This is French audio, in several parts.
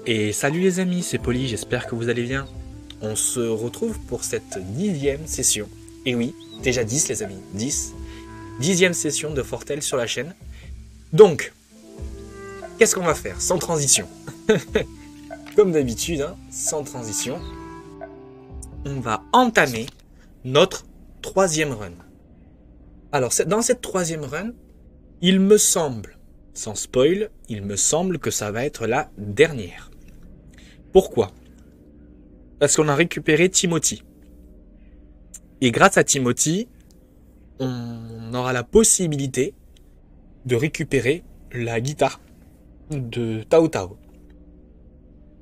Et salut les amis, c'est Poli, j'espère que vous allez bien. On se retrouve pour cette 10e session. Et oui, déjà 10 les amis, 10. 10e session de Fortel sur la chaîne. Donc, qu'est-ce qu'on va faire sans transition? Comme d'habitude, hein, sans transition, on va entamer notre 3e run. Alors, dans cette 3e run, il me semble, sans spoil, il me semble que ça va être la dernière. Pourquoi? Parce qu'on a récupéré Timothy. Et grâce à Timothy, on aura la possibilité de récupérer la guitare de Tao Tao.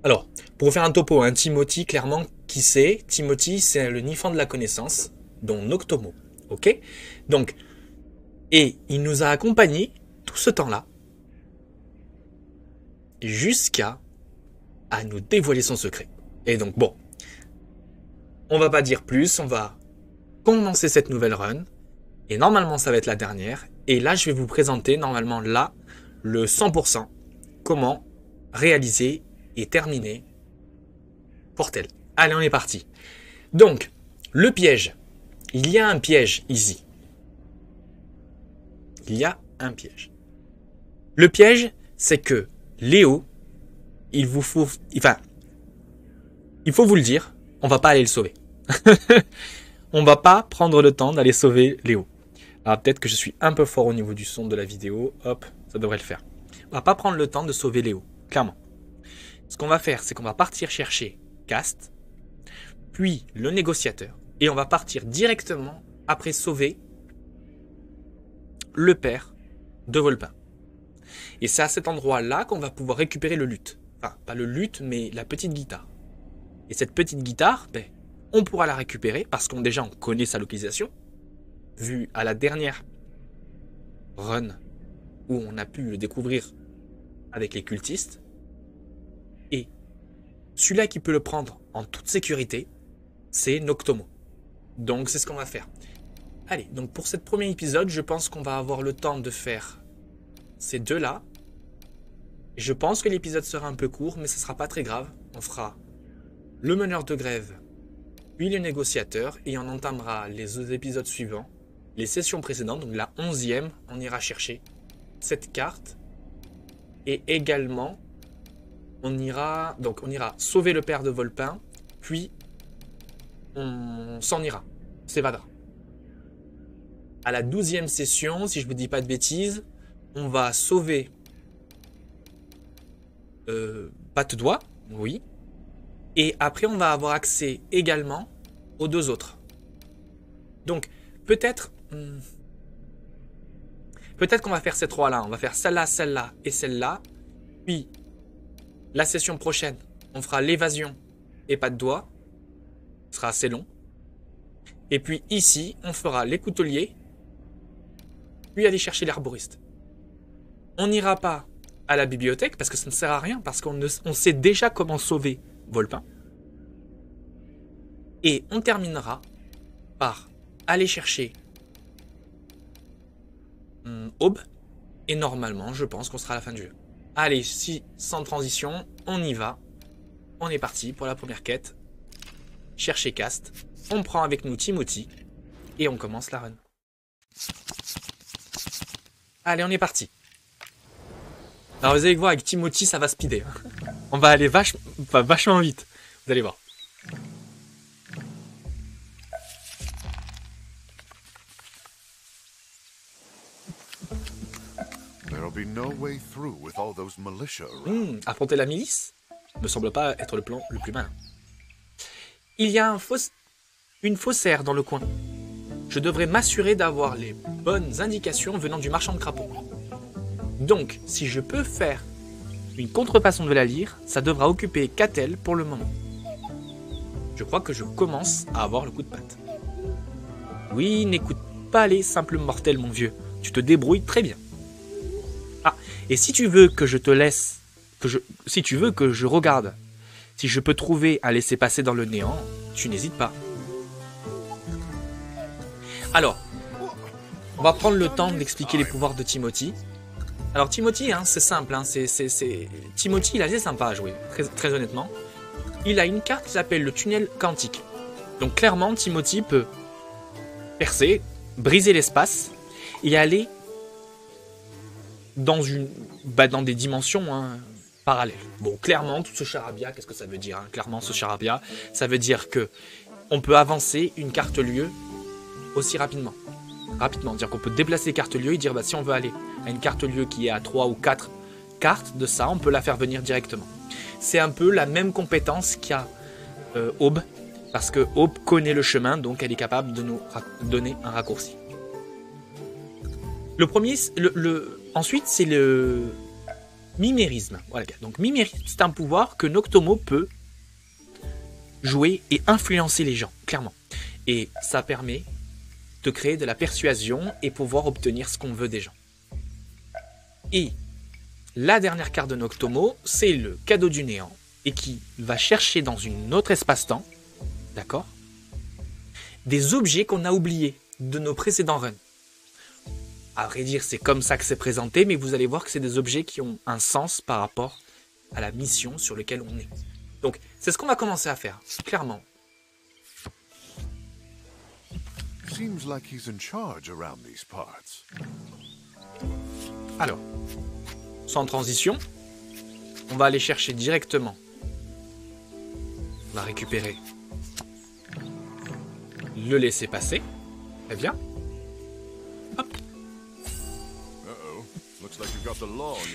Alors, pour faire un topo, hein, Timothy, clairement, qui c'est? Timothy, c'est le Nifan de la connaissance, dont Noctomo. Ok? Donc, et il nous a accompagnés tout ce temps-là, jusqu'à nous dévoiler son secret. Et donc, bon, on va pas dire plus, on va commencer cette nouvelle run, et normalement, ça va être la dernière, et là, je vais vous présenter, normalement, là, le 100%, comment réaliser et terminer Fortel. Allez, on est parti. Donc, le piège. Il y a un piège ici. Il y a un piège. Le piège, c'est que Léo, il faut vous le dire, on va pas aller le sauver. On va pas prendre le temps d'aller sauver Léo. Alors peut-être que je suis un peu fort au niveau du son de la vidéo. Hop, ça devrait le faire. On va pas prendre le temps de sauver Léo, clairement. Ce qu'on va faire, c'est qu'on va partir chercher Cast, puis le négociateur, et on va partir directement après sauver le père de Volpin. Et c'est à cet endroit-là qu'on va pouvoir récupérer le luth. Enfin, pas le luth, mais la petite guitare. Et cette petite guitare, ben, on pourra la récupérer parce qu'on déjà on connaît sa localisation, vu à la dernière run où on a pu le découvrir avec les cultistes. Et celui-là qui peut le prendre en toute sécurité, c'est Noctomo. Donc c'est ce qu'on va faire. Allez, donc pour ce premier épisode, je pense qu'on va avoir le temps de faire ces deux-là. Je pense que l'épisode sera un peu court, mais ce ne sera pas très grave. On fera le meneur de grève, puis le négociateur, et on entamera les épisodes suivants, les sessions précédentes, donc la 11e, on ira chercher cette carte, et également, on ira sauver le père de Volpin, puis on s'en ira, s'évadera. À la 12e session, si je ne vous dis pas de bêtises, on va sauver Patte-Doigt, oui. Et après, on va avoir accès également aux deux autres. Donc, peut-être qu'on va faire ces trois-là. On va faire celle-là et celle-là. Puis, la session prochaine, on fera l'évasion et Patte-Doigt. Ce sera assez long. Et puis ici, on fera les couteliers. Puis aller chercher l'herboriste. On n'ira pas à la bibliothèque parce que ça ne sert à rien. Parce qu'on sait déjà comment sauver Volpin. Et on terminera par aller chercher Aube. Et normalement, je pense qu'on sera à la fin du jeu. Allez, sans transition, on y va. On est parti pour la première quête. Chercher Cast. On prend avec nous Timothy. Et on commence la run. Allez, on est parti. Alors vous allez voir, avec Timothy, ça va speeder. On va aller vachement vite. Vous allez voir. Affronter la milice me semble pas être le plan le plus malin. Il y a une faussaire dans le coin. Je devrais m'assurer d'avoir les bonnes indications venant du marchand de crapauds. Donc, si je peux faire une contrefaçon de la lyre, ça devra occuper Catel pour le moment. Je crois que je commence à avoir le coup de patte. Oui, n'écoute pas les simples mortels, mon vieux. Tu te débrouilles très bien. Ah, et si tu veux que je te laisse, si tu veux que je regarde, si je peux trouver un laisser-passer dans le néant, tu n'hésites pas. Alors, on va prendre le temps d'expliquer les pouvoirs de Timothy. Alors Timothy, hein, c'est simple. Hein, Timothy, il est assez sympa à jouer, très honnêtement. Il a une carte qui s'appelle le tunnel quantique. Donc clairement, Timothy peut percer, briser l'espace et aller dans des dimensions hein, parallèles. Bon, clairement, tout ce charabia, qu'est-ce que ça veut dire hein? Clairement, ce charabia, ça veut dire que on peut avancer une carte lieu aussi rapidement. Dire qu'on peut déplacer les cartes lieu et dire bah, si on veut aller à une carte lieu qui est à 3 ou 4 cartes de ça, on peut la faire venir directement. C'est un peu la même compétence qu'a Aube, parce que Aube connaît le chemin, donc elle est capable de nous donner un raccourci. Le premier, ensuite, c'est le mimérisme. Voilà. Donc mimérisme, c'est un pouvoir que Noctomo peut jouer et influencer les gens, clairement. Et ça permet de créer de la persuasion et pouvoir obtenir ce qu'on veut des gens. Et la dernière carte de Noctomo, c'est le cadeau du néant, et qui va chercher dans une autre espace-temps, d'accord, des objets qu'on a oubliés de nos précédents runs. À vrai dire, c'est comme ça que c'est présenté, mais vous allez voir que c'est des objets qui ont un sens par rapport à la mission sur laquelle on est. Donc, c'est ce qu'on va commencer à faire, clairement. Seems like he's in charge around these parts. Alors, sans transition, on va aller chercher directement. On va récupérer le laisser passer. Très bien. Hop.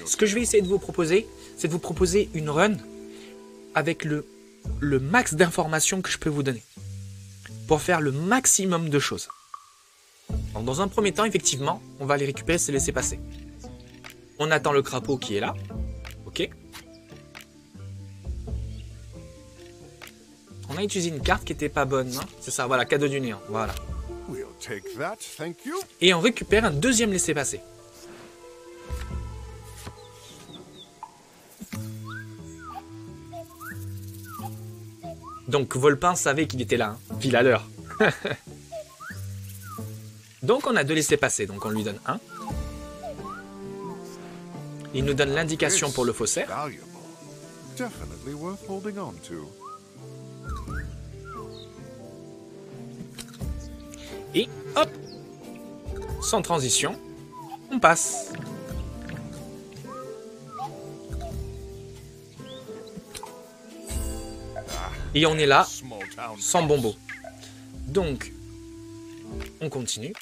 Ce que je vais essayer de vous proposer, c'est de vous proposer une run avec le max d'informations que je peux vous donner. Pour faire le maximum de choses. Donc, dans un premier temps, effectivement, on va aller récupérer ces laisser passer. On attend le crapaud qui est là. Ok. On a utilisé une carte qui n'était pas bonne, hein. C'est ça, voilà, cadeau du néant. Voilà. Et on récupère un deuxième laisser passer. Donc Volpin savait qu'il était là, hein, pile à l'heure. Donc on a deux laissés passer, donc on lui donne un. Il nous donne l'indication pour le faussaire. Et hop, sans transition, on passe. Et on est là, sans bombo. Donc, on continue.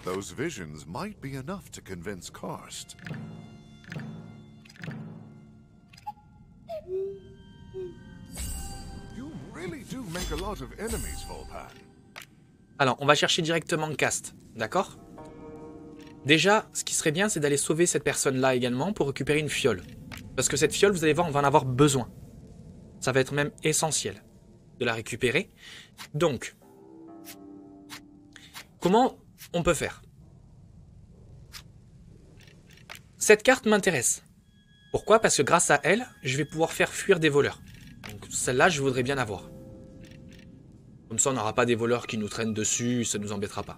Those visions might be enough to convince Karst. You really do make a lot of enemies, Volpan. Alors, on va chercher directement Cast, d'accord? Déjà, ce qui serait bien, c'est d'aller sauver cette personne-là également pour récupérer une fiole. Parce que cette fiole, vous allez voir, on va en avoir besoin. Ça va être même essentiel de la récupérer. Donc, comment on peut faire? Cette carte m'intéresse. Pourquoi? Parce que grâce à elle, je vais pouvoir faire fuir des voleurs. Donc celle-là, je voudrais bien avoir. Comme ça, on n'aura pas des voleurs qui nous traînent dessus, ça ne nous embêtera pas.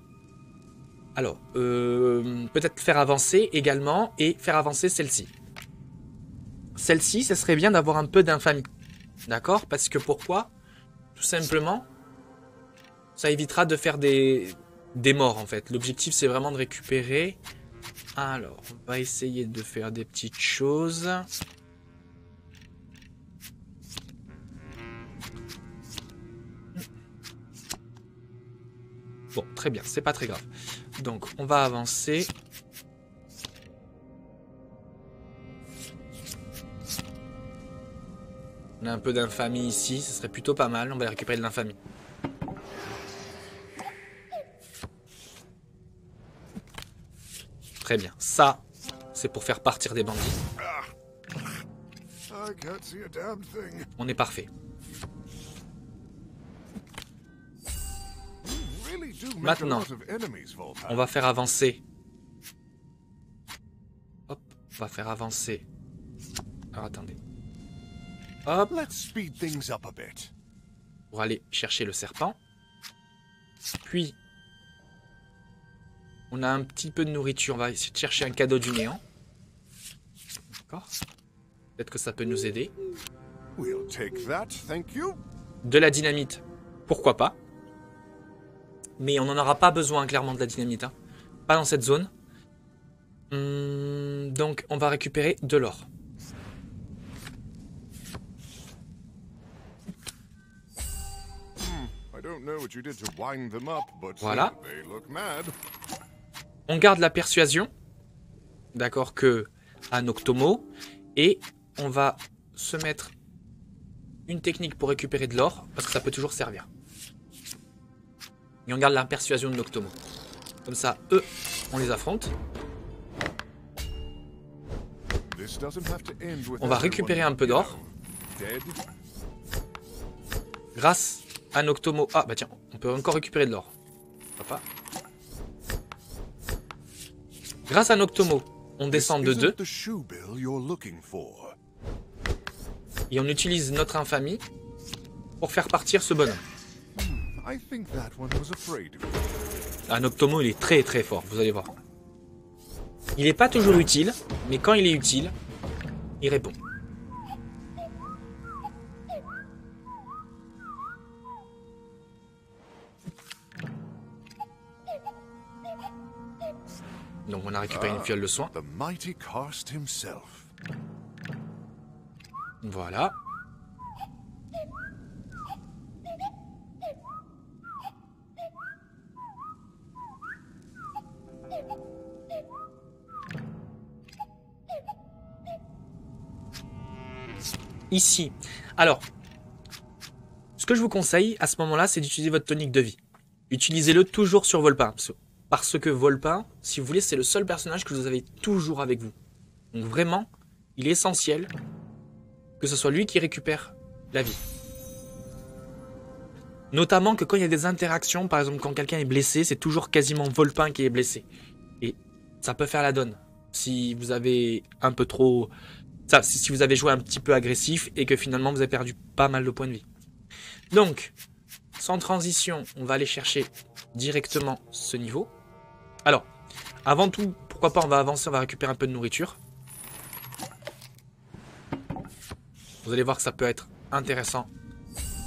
Alors, peut-être faire avancer également, et faire avancer celle-ci. Celle-ci, ça serait bien d'avoir un peu d'infamie. D'accord? Parce que pourquoi? Tout simplement, ça évitera de faire des morts, en fait. L'objectif, c'est vraiment de récupérer. Alors, on va essayer de faire des petites choses. Bon, très bien, c'est pas très grave. Donc, on va avancer. On a un peu d'infamie ici, ce serait plutôt pas mal. On va récupérer de l'infamie. Très bien. Ça, c'est pour faire partir des bandits. On est parfait. Maintenant, on va faire avancer. Hop, on va faire avancer Alors attendez. Hop, Let's speed things up a bit. pour aller chercher le serpent. Puis, on a un petit peu de nourriture. On va essayer de chercher un cadeau du néant. D'accord. Peut-être que ça peut nous aider. We'll take that, thank you. De la dynamite, pourquoi pas. Mais on n'en aura pas besoin, clairement, de la dynamite. Hein. Pas dans cette zone. Donc, on va récupérer de l'or. I don't know what you did to wind them up, but Voilà. they look mad. On garde la persuasion. D'accord, que à Noctomo. Et on va se mettre une technique pour récupérer de l'or, parce que ça peut toujours servir. Et on garde la persuasion de Noctomo. Comme ça, eux, on les affronte. This doesn't have to end with On va everyone, récupérer un peu d'or. dead. Grâce à Noctomo. Ah, bah tiens, on peut encore récupérer de l'or. Papa. Grâce à Noctomo, on descend de 2. The shoe bill you're looking for. Et on utilise notre infamie pour faire partir ce bonhomme. I think that one was afraid of you. Ah, Noctomo, il est très très fort, vous allez voir. Il n'est pas toujours utile, mais quand il est utile, il répond. Donc on a récupéré une fiole de soin. The mighty Karst himself. Voilà. Ici. Alors, ce que je vous conseille à ce moment-là, c'est d'utiliser votre tonique de vie. Utilisez-le toujours sur Volpin. Parce que Volpin, si vous voulez, c'est le seul personnage que vous avez toujours avec vous. Donc vraiment, il est essentiel que ce soit lui qui récupère la vie. Notamment que quand il y a des interactions, par exemple quand quelqu'un est blessé, c'est toujours quasiment Volpin qui est blessé. Et ça peut faire la donne. Si vous avez un peu trop... si vous avez joué un petit peu agressif et que finalement vous avez perdu pas mal de points de vie. Donc, sans transition, on va aller chercher directement ce niveau. Alors, avant tout, pourquoi pas on va avancer, on va récupérer un peu de nourriture. Vous allez voir que ça peut être intéressant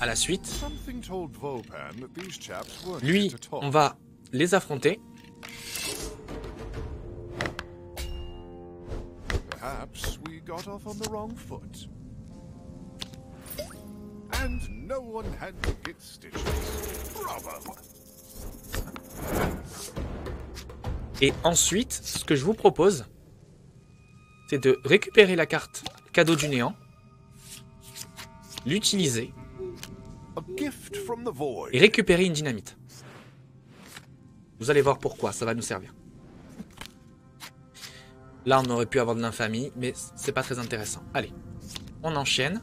à la suite. Something told Volpan that these chaps weren't Lui, fit to talk. on va les affronter. Perhaps we got off on the wrong foot. And no one had to get stitches. Bravo! Et ensuite, ce que je vous propose, c'est de récupérer la carte cadeau du néant, l'utiliser A gift from the void. et récupérer une dynamite. Vous allez voir pourquoi, ça va nous servir. Là, on aurait pu avoir de l'infamie, mais c'est pas très intéressant. Allez, on enchaîne.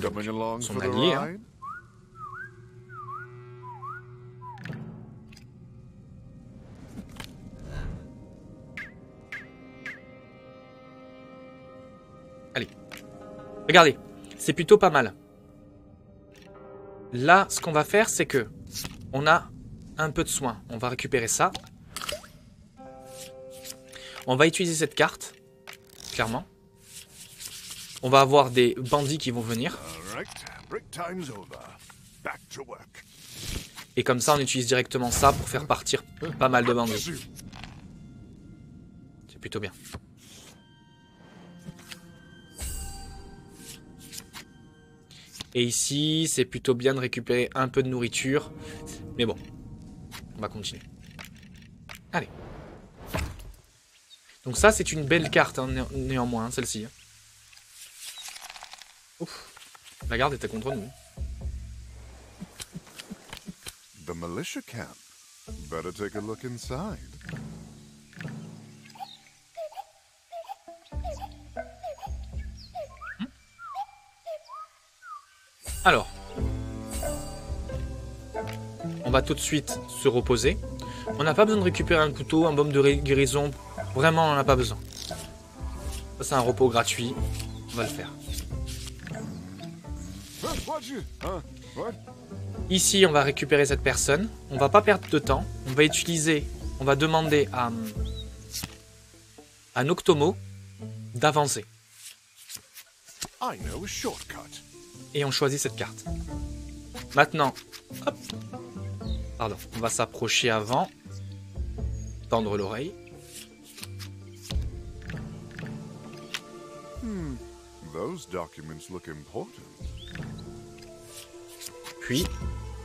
Coming along son for the allié, hein. ride? Allez, regardez, c'est plutôt pas mal. Là, ce qu'on va faire, c'est que on a un peu de soin. On va récupérer ça. On va utiliser cette carte, clairement. On va avoir des bandits qui vont venir. All right, break time's over. Back to work. Et comme ça, on utilise directement ça pour faire partir pas mal de bandits. C'est plutôt bien. Et ici, c'est plutôt bien de récupérer un peu de nourriture. Mais bon, on va continuer. Allez. Donc ça, c'est une belle carte, hein, néanmoins, hein, celle-ci. Ouf. La garde était contre nous. The militia camp. Better take a look inside. Alors. on va tout de suite se reposer. On n'a pas besoin de récupérer un couteau, un baume de guérison. Vraiment, on n'en a pas besoin. Ça, c'est un repos gratuit. On va le faire. Ici, on va récupérer cette personne. On va pas perdre de temps. On va utiliser... On va demander à Noctomo d'avancer. Et on choisit cette carte. Maintenant, hop. Pardon, on va s'approcher avant. Tendre l'oreille. Puis,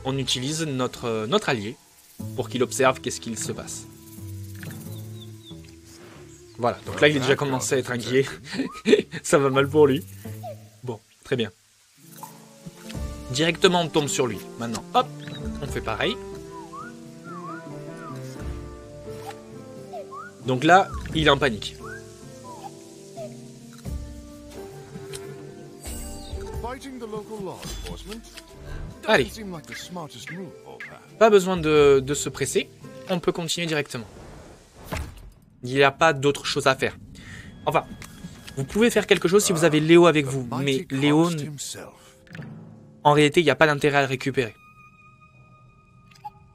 on utilise notre allié pour qu'il observe qu'est-ce qu'il se passe. Voilà, donc là il est déjà commencé à être inquiet. Ça va mal pour lui. Bon, très bien. Directement on tombe sur lui. Maintenant, hop, on fait pareil. Donc là, il est en panique. Allez. Pas besoin de se presser. On peut continuer directement. Il n'y a pas d'autre chose à faire. Enfin, vous pouvez faire quelque chose si vous avez Léo avec vous. Mais Léo, en réalité, il n'y a pas d'intérêt à le récupérer.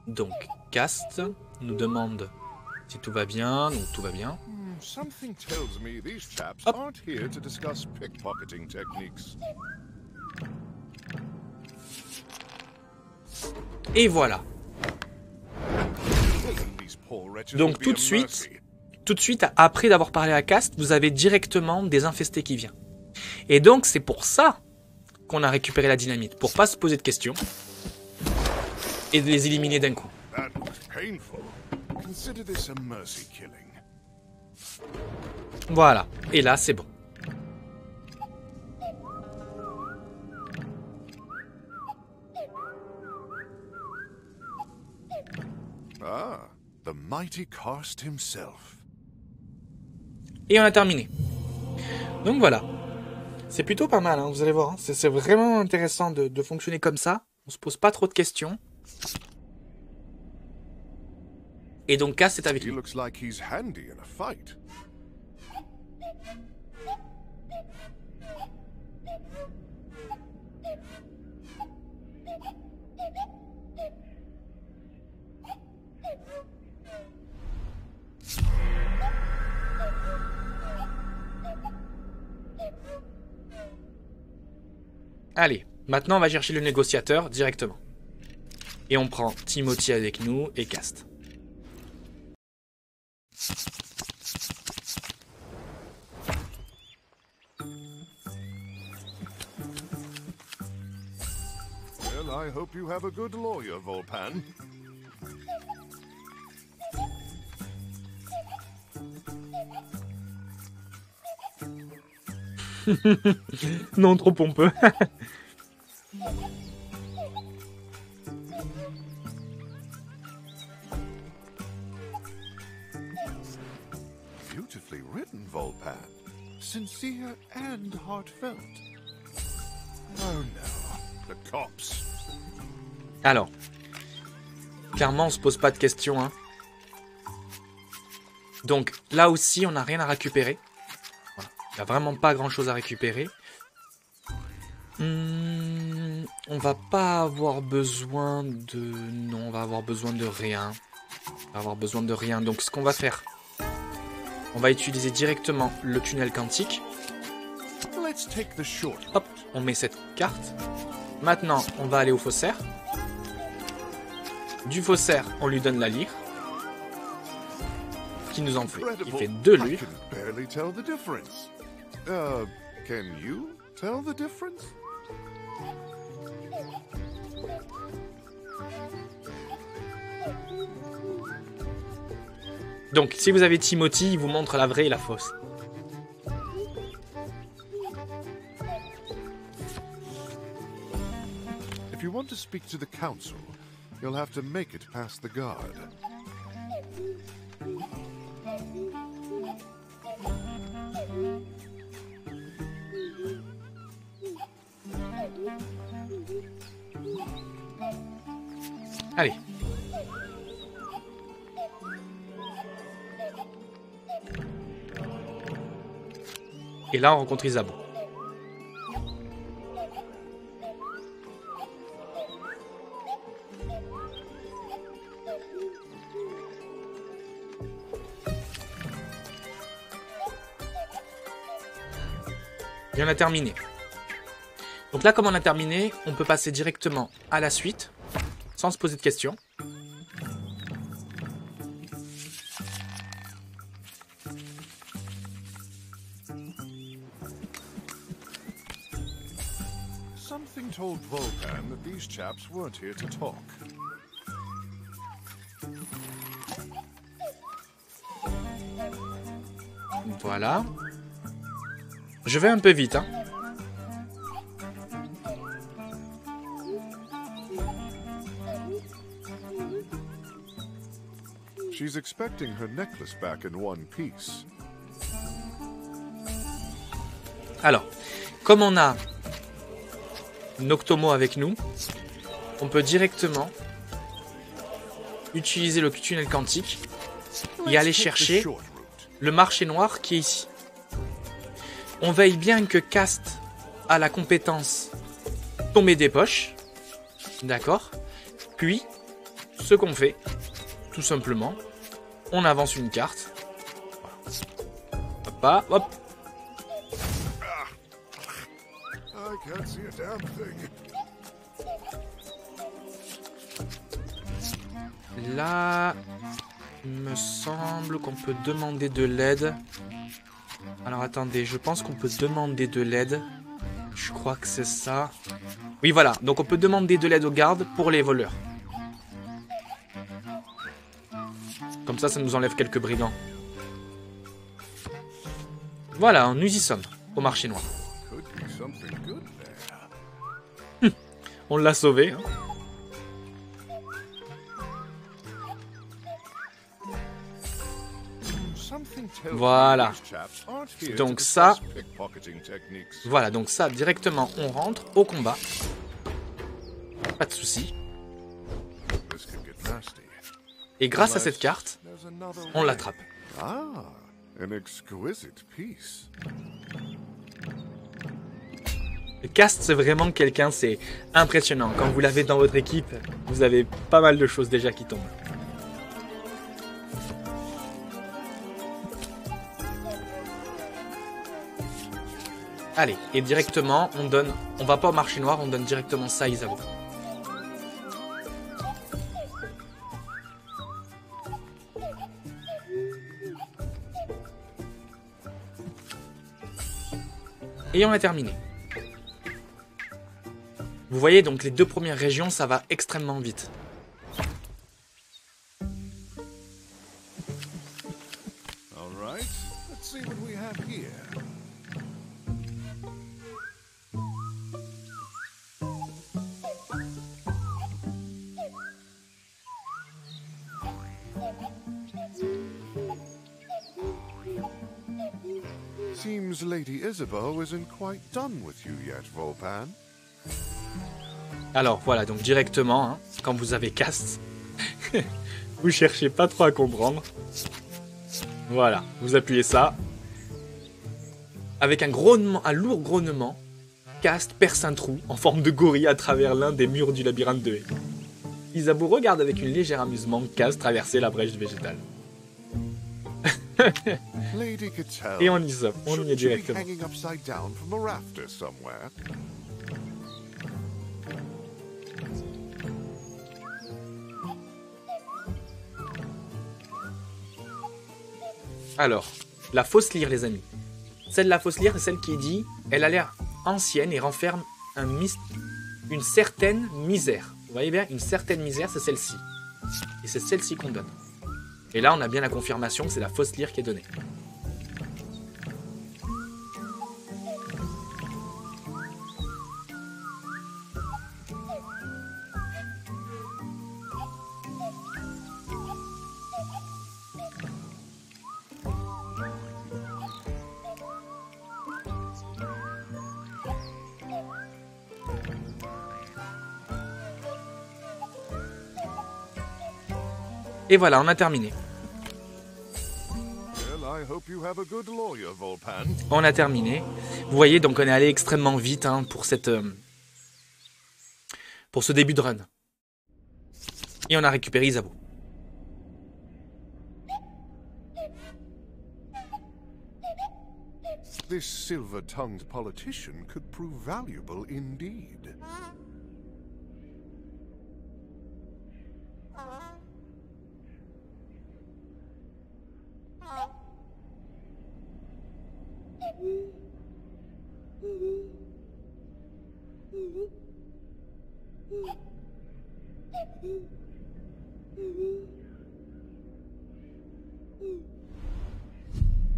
Donc, Cast nous demande si tout va bien. Donc, tout va bien. Hop. Et voilà. Donc tout de suite, après d'avoir parlé à Cast, vous avez directement des infestés qui viennent. Et donc c'est pour ça qu'on a récupéré la dynamite, pour pas se poser de questions et de les éliminer d'un coup. Voilà, et là c'est bon. The mighty Karst himself. Et on a terminé. Donc voilà. C'est plutôt pas mal, hein, vous allez voir. Hein. C'est vraiment intéressant de fonctionner comme ça. On se pose pas trop de questions. Et donc Cass est avec lui. Allez, maintenant on va chercher le négociateur directement. Et on prend Timothy avec nous et Cast. Well, I hope you have a good lawyer, Volpan. Non, trop pompeux. Beautifully written, Volpan. Sincere and heartfelt. Oh no, the cops. Alors, clairement, on se pose pas de questions. Hein. Donc, là aussi, on n'a rien à récupérer. Voilà. Il n'y a vraiment pas grand-chose à récupérer. On va pas avoir besoin de... Non, on va avoir besoin de rien. On va avoir besoin de rien. Donc, ce qu'on va faire, on va utiliser directement le tunnel quantique. Hop, on met cette carte. Maintenant, on va aller au faussaire. Du faussaire, on lui donne la lyre. Qui nous en fait. Il fait 2 lyres. Can you tell the difference? Donc, si vous avez Timothy, il vous montre la vraie et la fausse. If you want to speak to the council, you'll have to make it past the guard. Allez, Et là, on rencontre Isabeau. Et on a terminé. Donc là, comme on a terminé, on peut passer directement à la suite, sans se poser de questions. Something told Volpan that these chaps weren't here to talk. Voilà. Je vais un peu vite, hein. She's expecting her necklace back in one piece. Alors, comme on a Noctomo avec nous, on peut directement utiliser le tunnel quantique et aller chercher le marché noir qui est ici. On veille bien que Cast a la compétence tomber des poches. D'accord. Puis, ce qu'on fait, tout simplement, on avance une carte. Voilà. Hop, hop. I can't see a damn thing. Là, il me semble qu'on peut demander de l'aide. Alors attendez, je pense qu'on peut demander de l'aide. Je crois que c'est ça. Oui, voilà. Donc on peut demander de l'aide aux gardes pour les voleurs. Comme ça nous enlève quelques brigands. Voilà, nous y sommes, au marché noir. Could be something good there. On l'a sauvé. Hein. Something tells me Voilà. these chaps aren't here Donc to ça- discuss pickpocketing techniques. Voilà, donc ça, directement, on rentre au combat. Pas de souci. This could get nasty. Et grâce à cette carte, There's another on way. l'attrape. Ah, an exquisite piece. Le cast, c'est vraiment quelqu'un, c'est impressionnant. Quand vous l'avez dans votre équipe, vous avez pas mal de choses déjà qui tombent. Allez, et directement, on va pas au marché noir, on donne directement ça à Isabeau. Et on a terminé. Vous voyez, donc les deux premières régions, ça va extrêmement vite. All right, let's see what we have here. Seems Lady Isabeau isn't quite done with you yet, Volpan. Alors voilà, donc directement, hein, quand vous avez cast, vous cherchez pas trop à comprendre. Voilà, vous appuyez ça. Avec un lourd grognement, cast perce un trou en forme de gorille à travers l'un des murs du labyrinthe de haie. Isabeau regarde avec une légère amusement Cast traverser la brèche végétale. Lady could tell. Et on y est, on y est Shouldn't you be directement. hanging upside down from a rafter somewhere? Alors, la fausse lyre, les amis. Celle de la fausse lyre, c'est celle qui dit elle a l'air ancienne et renferme une certaine misère. Vous voyez bien, une certaine misère, c'est celle-ci. Et c'est celle-ci qu'on donne. Et là, on a bien la confirmation que c'est la fausse lyre qui est donnée. Et voilà, on a terminé. Well, I hope you have a good lawyer, Volpan. On a terminé. Vous voyez, donc on est allé extrêmement vite hein, pour ce début de run. Et on a récupéré Isabeau. This silver-tongued politician could prove valuable indeed.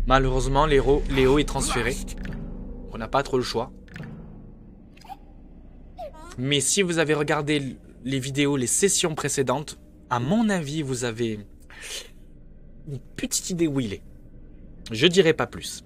Malheureusement, Léo est transféré. On n'a pas trop le choix. Mais si vous avez regardé les vidéos, les sessions précédentes, à mon avis, vous avez une petite idée où il est. Je dirais pas plus.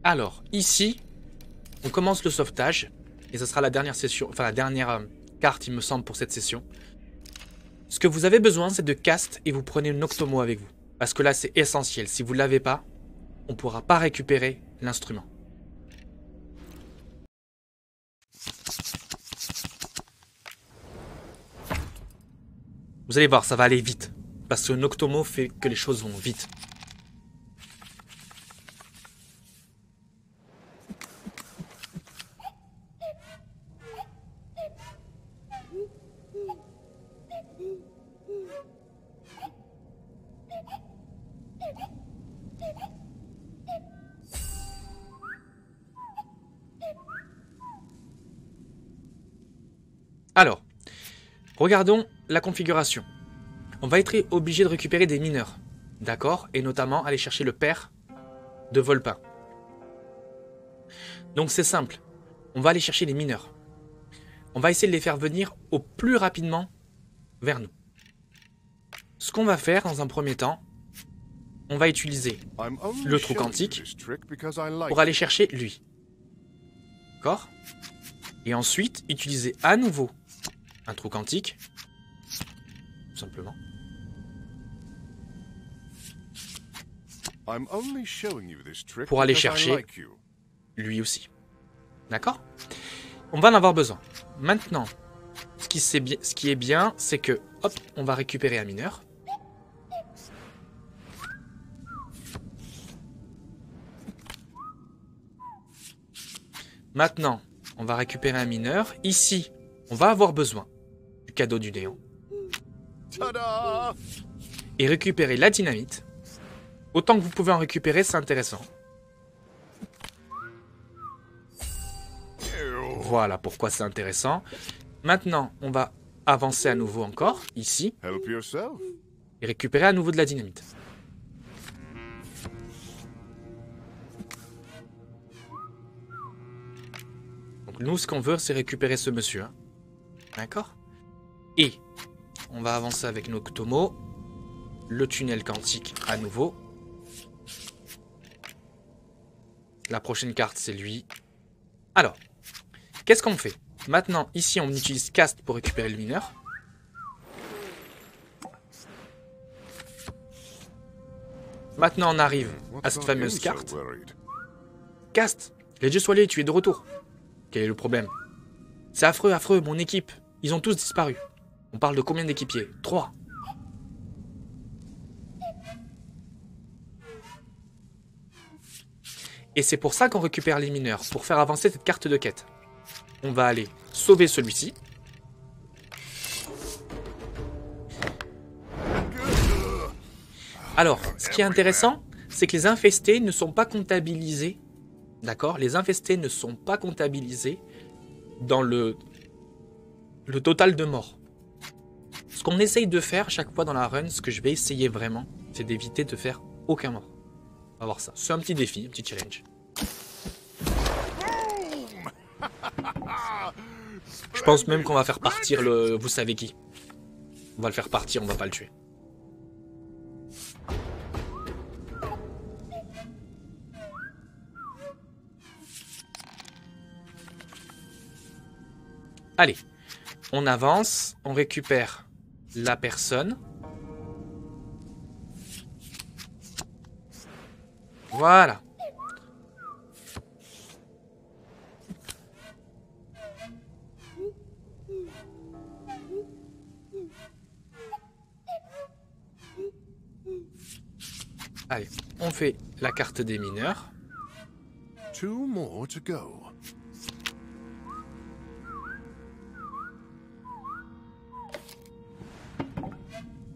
Alors, ici, on commence le sauvetage. Et ce sera la dernière session, enfin la dernière carte, il me semble, pour cette session. Ce que vous avez besoin, c'est de cast et vous prenez une Noctomo avec vous. Parce que là, c'est essentiel. Si vous ne l'avez pas, on ne pourra pas récupérer l'instrument. Vous allez voir, ça va aller vite. Parce que Noctomo fait que les choses vont vite. Alors, regardons la configuration. On va être obligé de récupérer des mineurs, d'accord? Et notamment aller chercher le père de Volpin. Donc c'est simple, on va aller chercher les mineurs. On va essayer de les faire venir au plus rapidement vers nous. Ce qu'on va faire dans un premier temps, on va utiliser le trou quantique pour aller chercher lui. D'accord? Et ensuite, utiliser à nouveau un trou quantique, tout simplement. Pour aller chercher lui aussi. D'accord? On va en avoir besoin. Maintenant, ce qui est bien, c'est que, hop, on va récupérer un mineur. Maintenant, on va récupérer un mineur. Ici, on va avoir besoin du cadeau du néant. Et récupérer la dynamite. Autant que vous pouvez en récupérer, c'est intéressant. Voilà pourquoi c'est intéressant. Maintenant, on va avancer à nouveau encore, ici. Et récupérer à nouveau de la dynamite. Donc nous, ce qu'on veut, c'est récupérer ce monsieur. Hein. D'accord? Et on va avancer avec Noctomo. Le tunnel quantique à nouveau. La prochaine carte, c'est lui. Alors, qu'est-ce qu'on fait? Maintenant, ici, on utilise Cast pour récupérer le mineur. Maintenant, on arrive à cette fameuse carte. Cast, les dieux soyeux, tu es de retour. Quel est le problème? C'est affreux, affreux, mon équipe. Ils ont tous disparu. On parle de combien d'équipiers? 3. Et c'est pour ça qu'on récupère les mineurs, pour faire avancer cette carte de quête. On va aller sauver celui-ci. Alors, ce qui est intéressant, c'est que les infestés ne sont pas comptabilisés. D'accord? Les infestés ne sont pas comptabilisés dans le total de morts. qu'on essaye de faire chaque fois dans la run, ce que je vais essayer vraiment, c'est d'éviter de faire aucun mort. On va voir ça. C'est un petit défi, un petit challenge. Je pense même qu'on va faire partir le... Vous savez qui. On va le faire partir, on va pas le tuer. Allez, on avance, on récupère la personne. Voilà. Allez, on fait la carte des mineurs. 2 more to go.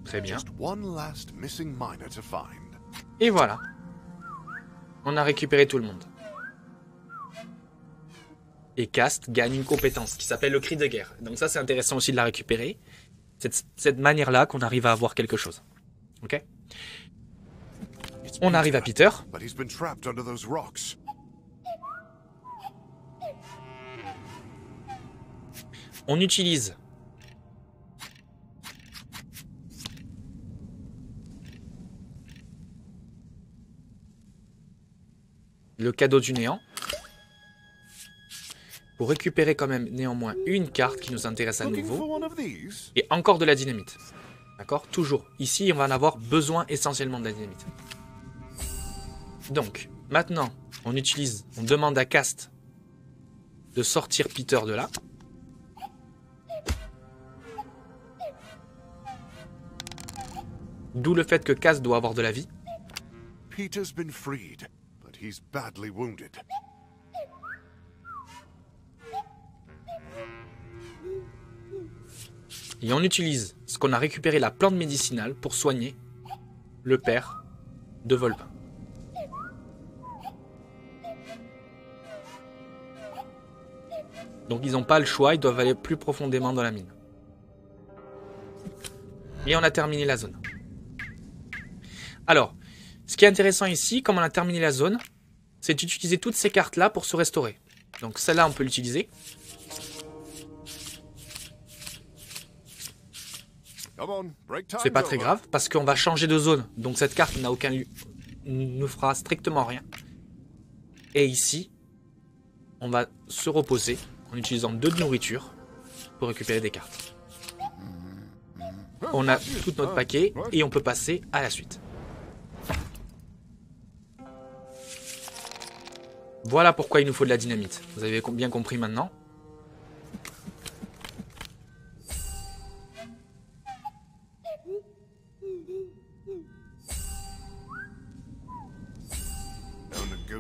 Très bien. Just one last missing miner to find. Et voilà. On a récupéré tout le monde. Et Cast gagne une compétence qui s'appelle le cri de guerre. Donc ça, c'est intéressant aussi de la récupérer. Cette manière-là qu'on arrive à avoir quelque chose. Ok ? On arrive à Peter. But he's been trapped under those rocks. On utilise le cadeau du néant pour récupérer quand même néanmoins une carte qui nous intéresse à Looking for nouveau one of these? et encore de la dynamite. D'accord? Toujours. Ici, on va en avoir besoin essentiellement de la dynamite. Donc, maintenant, on demande à Cast de sortir Peter de là. D'où le fait que Cast doit avoir de la vie. Peter's been freed, but he's badly wounded. Et on utilise ce qu'on a récupéré, la plante médicinale, pour soigner le père de Volpin. Donc ils n'ont pas le choix, ils doivent aller plus profondément dans la mine. Et on a terminé la zone. Alors, ce qui est intéressant ici, comme on a terminé la zone, c'est d'utiliser toutes ces cartes-là pour se restaurer. Donc celle-là, on peut l'utiliser. C'est pas très grave, parce qu'on va changer de zone. Donc cette carte n'a aucun lieu, ne fera strictement rien. Et ici, on va se reposer en utilisant 2 de nourriture pour récupérer des cartes. On a tout notre paquet et on peut passer à la suite. Voilà pourquoi il nous faut de la dynamite. Vous avez bien compris maintenant.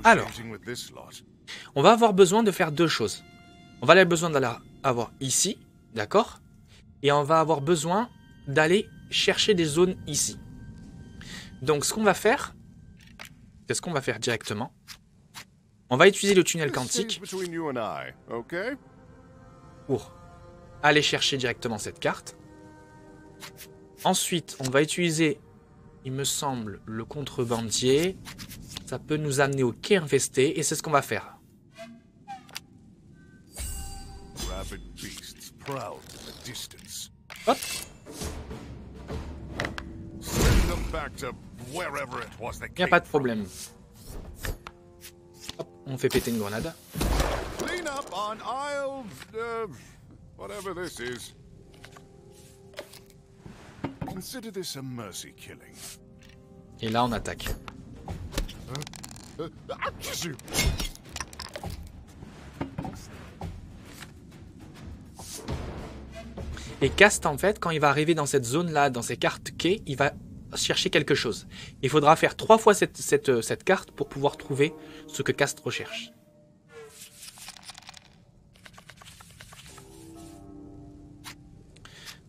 Alors, on va avoir besoin de faire 2 choses. On va avoir besoin d'aller avoir ici, d'accord? Et on va avoir besoin d'aller chercher des zones ici. Donc ce qu'on va faire, c'est ce qu'on va faire directement. On va utiliser le tunnel quantique pour aller chercher directement cette carte. Ensuite, on va utiliser, il me semble, le contrebandier. Ça peut nous amener au quai infesté et c'est ce qu'on va faire. Hop. Il n'y a pas de problème. Hop, on fait péter une grenade. Et là, on attaque. Et Cast, en fait, quand il va arriver dans cette zone-là, dans ces cartes quai, il va chercher quelque chose. Il faudra faire 3 fois cette carte pour pouvoir trouver ce que Cast recherche.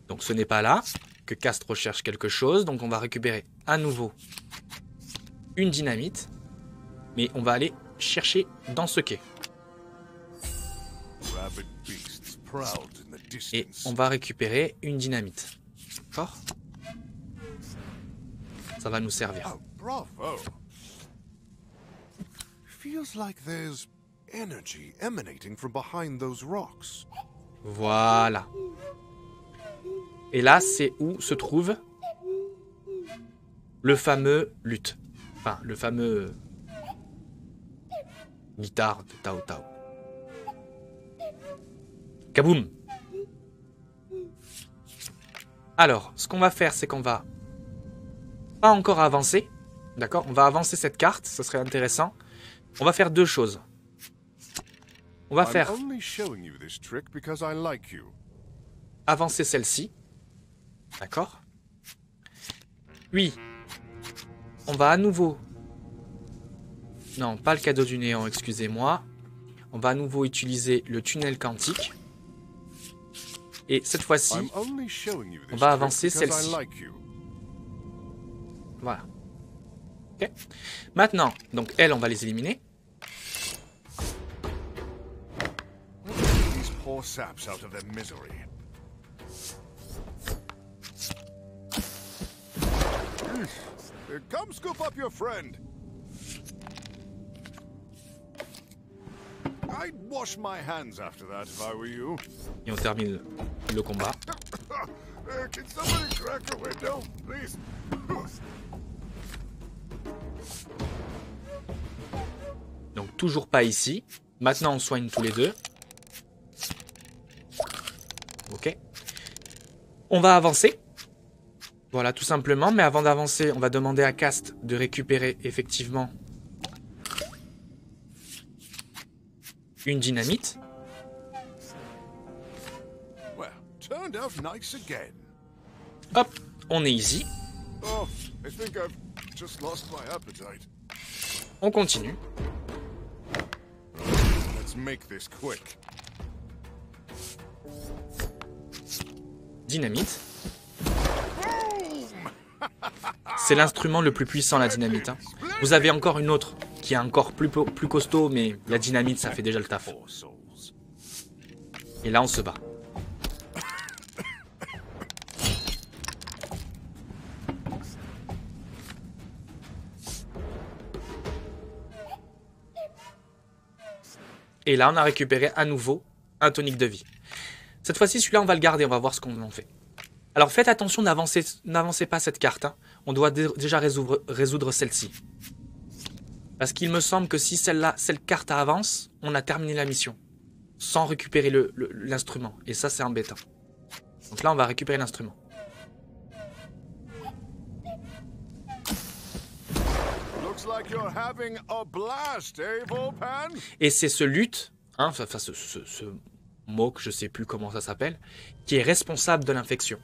Donc ce n'est pas là que Cast recherche quelque chose. Donc on va récupérer à nouveau une dynamite. Mais on va aller chercher dans ce quai. Et on va récupérer une dynamite. D'accord? Ça va nous servir. Oh, bravo. Feels like there's energy emanating from behind those rocks. Voilà. Et là, c'est où se trouve le fameux luth. Enfin, le fameux guitare de Tao Tao. Kaboum! Alors, ce qu'on va faire, c'est qu'on va pas encore avancer. D'accord? On va avancer cette carte, ce serait intéressant. On va faire deux choses. On va faire avancer celle-ci. D'accord? Puis, on va à nouveau... Non, pas le cadeau du néant, excusez-moi. On va à nouveau utiliser le tunnel quantique. Et cette fois-ci, on va avancer celle-ci. Voilà. Ok. Maintenant, donc elles, on va les éliminer. Come scoop up your friend. I'd wash my hands after that if I were you. Et on termine le combat. Can somebody crack a window, please? Donc toujours pas ici. Maintenant on soigne tous les deux. Ok. On va avancer. Voilà, tout simplement. Mais avant d'avancer, on va demander à Cast de récupérer effectivement une dynamite. Well, turned out nice again. Hop, on est easy. Oh, I think I've just lost my appetite. On continue. Let's make this quick. Dynamite. C'est l'instrument le plus puissant, la dynamite. Hein. Vous avez encore une autre qui est encore plus costaud, mais la dynamite, ça fait déjà le taf. Et là, on se bat. Et là, on a récupéré à nouveau un tonique de vie. Cette fois-ci, celui-là, on va le garder. On va voir ce qu'on en fait. Alors, faites attention, n'avancez pas cette carte. Hein. On doit déjà résoudre celle-ci. Parce qu'il me semble que si cette carte avance, on a terminé la mission. Sans récupérer l'instrument. Et ça, c'est embêtant. Donc là, on va récupérer l'instrument. Et c'est ce luth, hein, enfin ce mot que je sais plus comment ça s'appelle, qui est responsable de l'infection.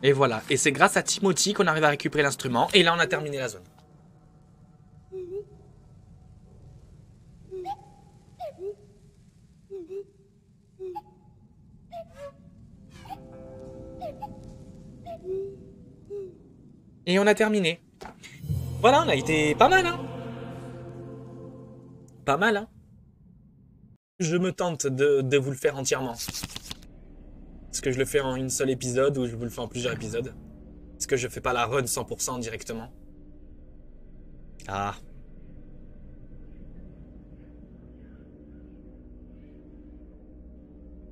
Et voilà, et c'est grâce à Timothy qu'on arrive à récupérer l'instrument, et là on a terminé la zone. Et on a terminé. Voilà, on a été pas mal, hein. Pas mal, hein. Je me tente de vous le faire entièrement. Est-ce que je le fais en une seule épisode ou je vous le fais en plusieurs épisodes? Est-ce que je fais pas la run 100% directement? Ah.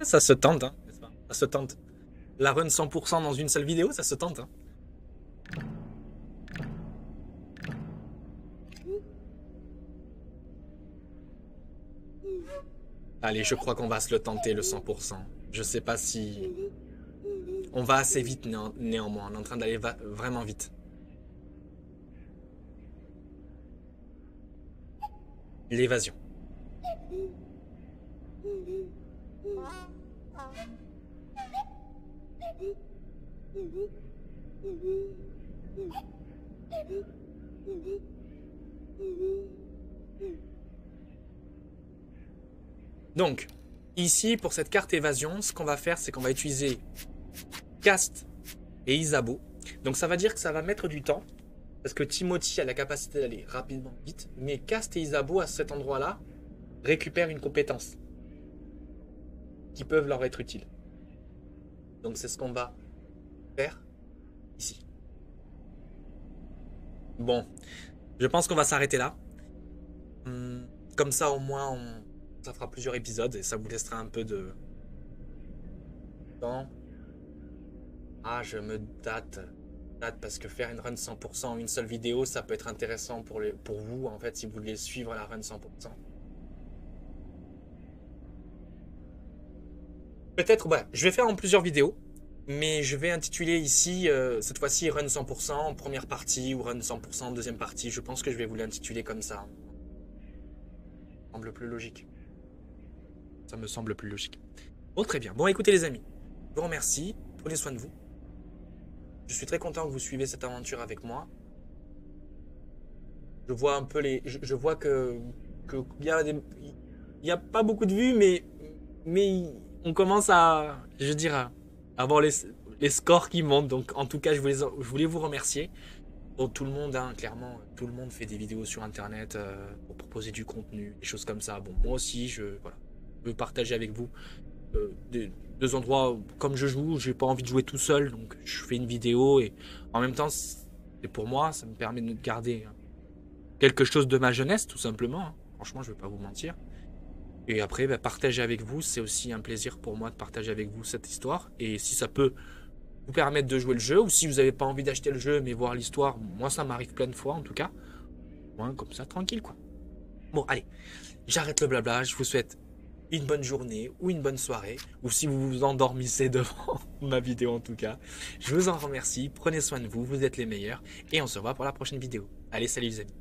Ça se tente, hein. Ça se tente. La run 100% dans une seule vidéo, ça se tente, hein. Allez, je crois qu'on va se le tenter, le 100%. Je sais pas si... On va assez vite, néanmoins. On est en train d'aller vraiment vite. L'évasion. Donc, ici, pour cette carte évasion, ce qu'on va faire, c'est qu'on va utiliser Cast et Isabeau. Donc, ça va dire que ça va mettre du temps, parce que Timothy a la capacité d'aller rapidement vite, mais Cast et Isabeau, à cet endroit-là, récupèrent une compétence qui peuvent leur être utiles. Donc, c'est ce qu'on va faire ici. Bon, je pense qu'on va s'arrêter là. Comme ça, au moins, ça fera plusieurs épisodes et ça vous laissera un peu de temps. Ah, je me date parce que faire une run 100% en une seule vidéo, ça peut être intéressant pour vous, en fait, si vous voulez suivre la run 100%. Peut-être, ouais, je vais faire en plusieurs vidéos, mais je vais intituler ici, cette fois-ci, run 100% en première partie ou run 100% en deuxième partie. Je pense que je vais vous l'intituler comme ça. Ça me semble plus logique. Ça me semble plus logique. Bon, très bien. Bon, écoutez les amis, je vous remercie. Prenez soin de vous. Je suis très content que vous suivez cette aventure avec moi. Je vois un peu les... Je vois que il y a pas beaucoup de vues, mais on commence à, je veux dire, à avoir les scores qui montent. Donc, en tout cas, je voulais vous remercier. Pour tout le monde, hein, clairement, tout le monde fait des vidéos sur Internet pour proposer du contenu, des choses comme ça. Bon, moi aussi, je veux partager avec vous deux endroits comme je joue. J'ai pas envie de jouer tout seul, donc je fais une vidéo et en même temps, c'est pour moi, ça me permet de garder quelque chose de ma jeunesse, tout simplement. Hein. Franchement, je vais pas vous mentir. Et après, partager avec vous, c'est aussi un plaisir pour moi de partager avec vous cette histoire. Et si ça peut vous permettre de jouer le jeu, ou si vous n'avez pas envie d'acheter le jeu mais voir l'histoire, moi ça m'arrive plein de fois en tout cas. Ouais, comme ça, tranquille quoi. Bon, allez, j'arrête le blabla, je vous souhaite une bonne journée ou une bonne soirée, ou si vous vous endormissez devant ma vidéo en tout cas. Je vous en remercie, prenez soin de vous, vous êtes les meilleurs, et on se revoit pour la prochaine vidéo. Allez, salut les amis.